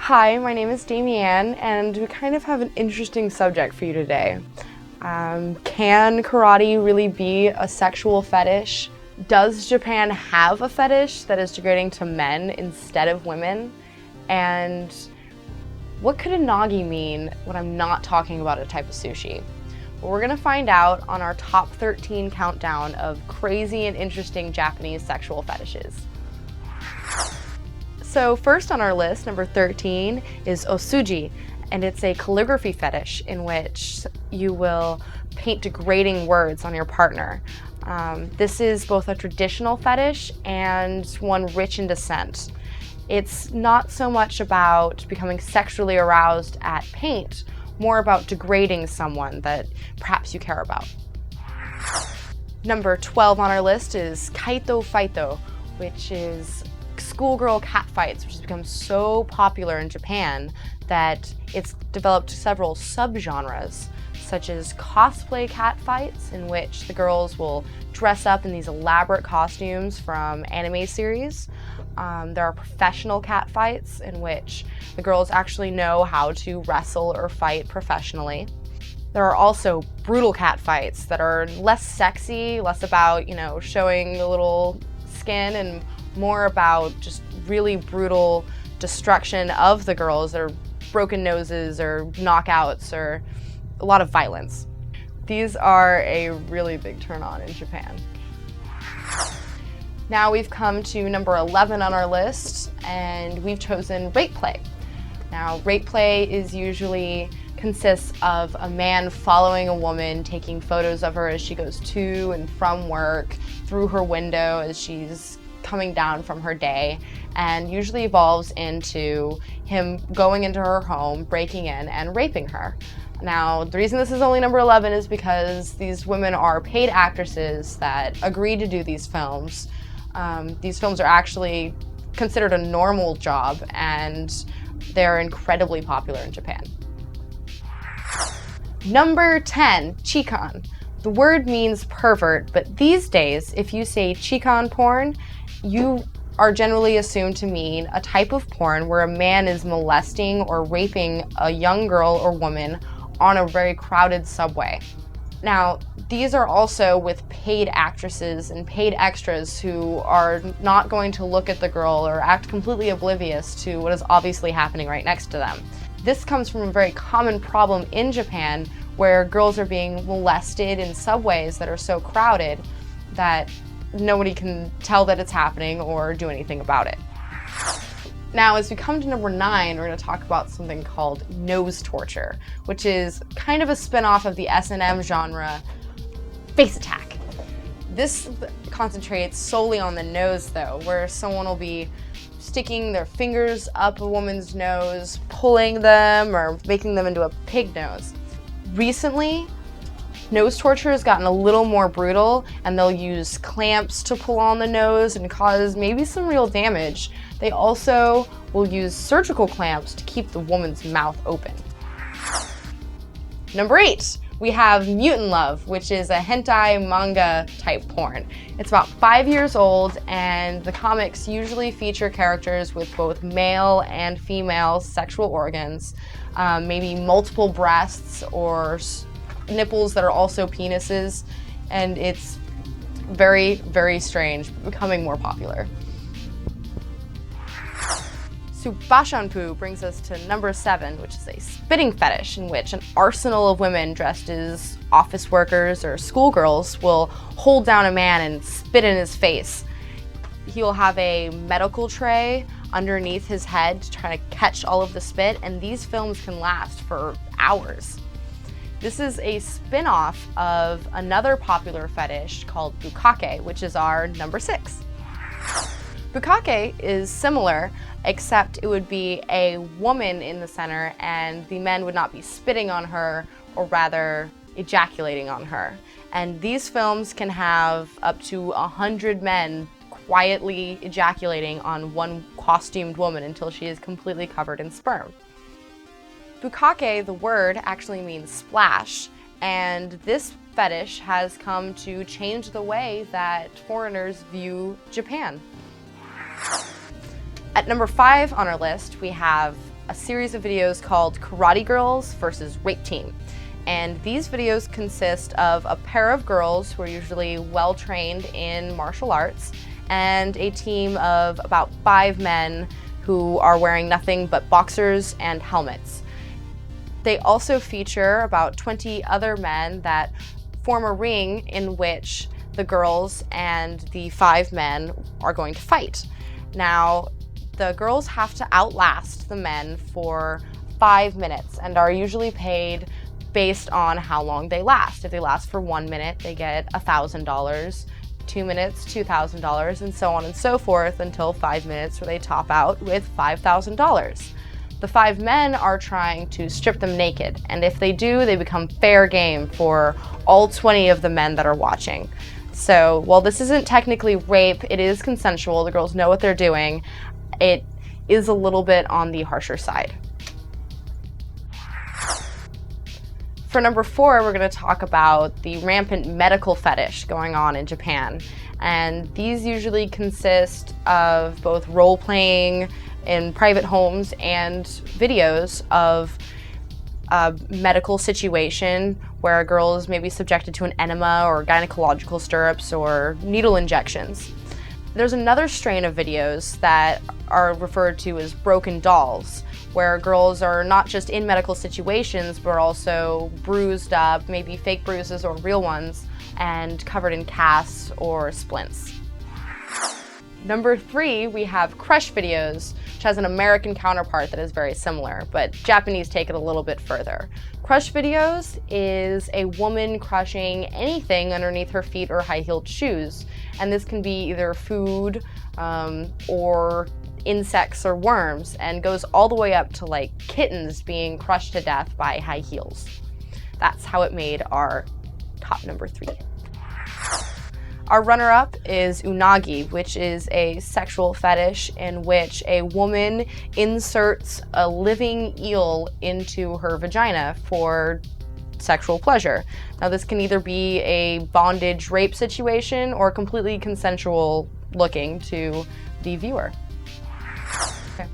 Hi, my name is Damianne, and we kind of have an interesting subject for you today. Can karate really be a sexual fetish? Does Japan have a fetish that is degrading to men instead of women? And what could a nagi mean when I'm not talking about a type of sushi? Well, we're gonna find out on our top 13 countdown of crazy and interesting Japanese sexual fetishes. So first on our list, number 13, is osuji, and it's a calligraphy fetish in which you will paint degrading words on your partner. This is both a traditional fetish and one rich in dissent. It's not so much about becoming sexually aroused at paint, more about degrading someone that perhaps you care about. Number 12 on our list is kaito faito, which is schoolgirl catfights, which has become so popular in Japan that it's developed several subgenres, such as cosplay catfights, in which the girls will dress up in these elaborate costumes from anime series. There are professional catfights, in which the girls actually know how to wrestle or fight professionally. There are also brutal catfights that are less sexy, less about, showing a little skin, and more about just really brutal destruction of the girls. There are broken noses or knockouts or a lot of violence. These are a really big turn on in Japan. Now we've come to number 11 on our list, and we've chosen rape play. Now, rape play usually consists of a man following a woman, taking photos of her as she goes to and from work, through her window as she's coming down from her day, and usually evolves into him going into her home, breaking in, and raping her. Now, the reason this is only number 11 is because these women are paid actresses that agree to do these films. These films are actually considered a normal job, and they're incredibly popular in Japan. Number 10, chikan. The word means pervert, but these days, if you say chikan porn, you are generally assumed to mean a type of porn where a man is molesting or raping a young girl or woman on a very crowded subway. Now, these are also with paid actresses and paid extras who are not going to look at the girl or act completely oblivious to what is obviously happening right next to them. This comes from a very common problem in Japan, where girls are being molested in subways that are so crowded that nobody can tell that it's happening or do anything about it. Now, as we come to number 9, we're going to talk about something called nose torture, which is kind of a spin-off of the S&M genre, face attack. This concentrates solely on the nose, though, where someone will be sticking their fingers up a woman's nose, pulling them, or making them into a pig nose. Recently, nose torture has gotten a little more brutal, and they'll use clamps to pull on the nose and cause maybe some real damage. They also will use surgical clamps to keep the woman's mouth open. Number 8, we have Mutant Love, which is a hentai manga type porn. It's about 5 years old, and the comics usually feature characters with both male and female sexual organs, maybe multiple breasts or nipples that are also penises, and it's very, very strange, but becoming more popular. Subashanpu brings us to number 7, which is a spitting fetish, in which an arsenal of women dressed as office workers or schoolgirls will hold down a man and spit in his face. He will have a medical tray underneath his head to try to catch all of the spit, and these films can last for hours. This is a spin-off of another popular fetish called bukkake, which is our number 6. Bukkake is similar, except it would be a woman in the center, and the men would not be spitting on her, or rather ejaculating on her. And these films can have up to 100 men quietly ejaculating on one costumed woman until she is completely covered in sperm. Bukkake, the word, actually means splash, and this fetish has come to change the way that foreigners view Japan. At number 5 on our list, we have a series of videos called Karate Girls versus Rape Team. And these videos consist of a pair of girls who are usually well-trained in martial arts and a team of about 5 men who are wearing nothing but boxers and helmets. They also feature about 20 other men that form a ring in which the girls and the 5 men are going to fight. Now, the girls have to outlast the men for 5 minutes and are usually paid based on how long they last. If they last for 1 minute, they get $1,000, 2 minutes, $2,000, and so on and so forth until 5 minutes where they top out with $5,000. The 5 men are trying to strip them naked, and if they do, they become fair game for all 20 of the men that are watching. So while this isn't technically rape, it is consensual. The girls know what they're doing. It is a little bit on the harsher side. For number 4, we're going to talk about the rampant medical fetish going on in Japan. And these usually consist of both role-playing in private homes and videos of a medical situation where a girl is maybe subjected to an enema or gynecological stirrups or needle injections. There's another strain of videos that are referred to as broken dolls, where girls are not just in medical situations, but also bruised up, maybe fake bruises or real ones, and covered in casts or splints. Number 3, we have crush videos, which has an American counterpart that is very similar, but Japanese take it a little bit further. Crush videos is a woman crushing anything underneath her feet or high-heeled shoes, and this can be either food or insects or worms, and goes all the way up to like kittens being crushed to death by high heels. That's how it made our top number 3. Our runner-up is unagi, which is a sexual fetish in which a woman inserts a living eel into her vagina for sexual pleasure. Now, this can either be a bondage rape situation or completely consensual looking to the viewer. Okay.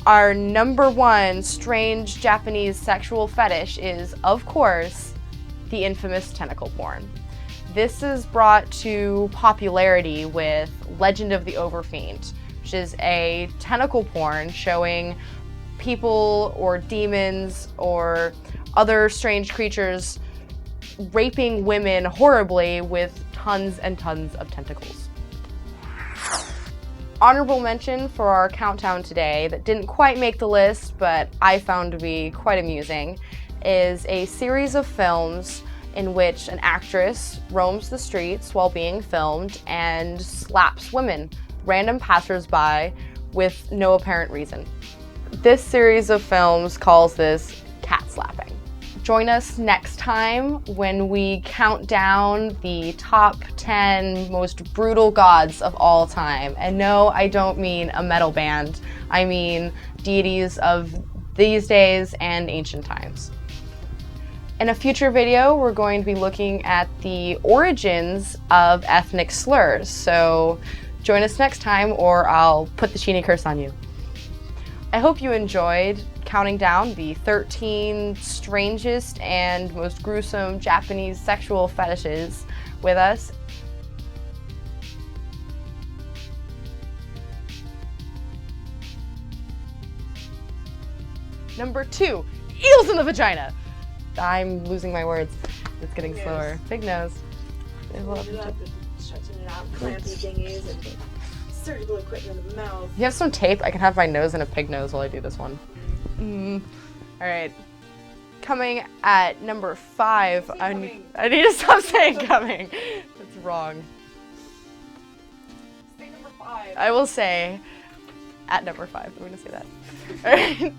Our number 1 strange Japanese sexual fetish is, of course, the infamous tentacle porn. This is brought to popularity with Legend of the Overfiend, which is a tentacle porn showing people or demons or other strange creatures raping women horribly with tons and tons of tentacles. Honorable mention for our countdown today that didn't quite make the list, but I found to be quite amusing, is a series of films in which an actress roams the streets while being filmed and slaps women, random passersby, with no apparent reason. This series of films calls this cat slapping. Join us next time when we count down the top 10 most brutal gods of all time. And no, I don't mean a metal band. I mean deities of these days and ancient times. In a future video, we're going to be looking at the origins of ethnic slurs. So join us next time or I'll put the Chini curse on you. I hope you enjoyed counting down the 13 strangest and most gruesome Japanese sexual fetishes with us. Number 2, eels in the vagina. I'm losing my words. It's getting slower. Pig nose. Hold it up and stretching it out, clampy thingies, and surgical equipment in the mouth. If you have some tape, I can have my nose in a pig nose while I do this one. All right. Coming at number 5, I need to stop saying coming. That's wrong. Say number 5. I will say at number 5. I'm going to say that. All right.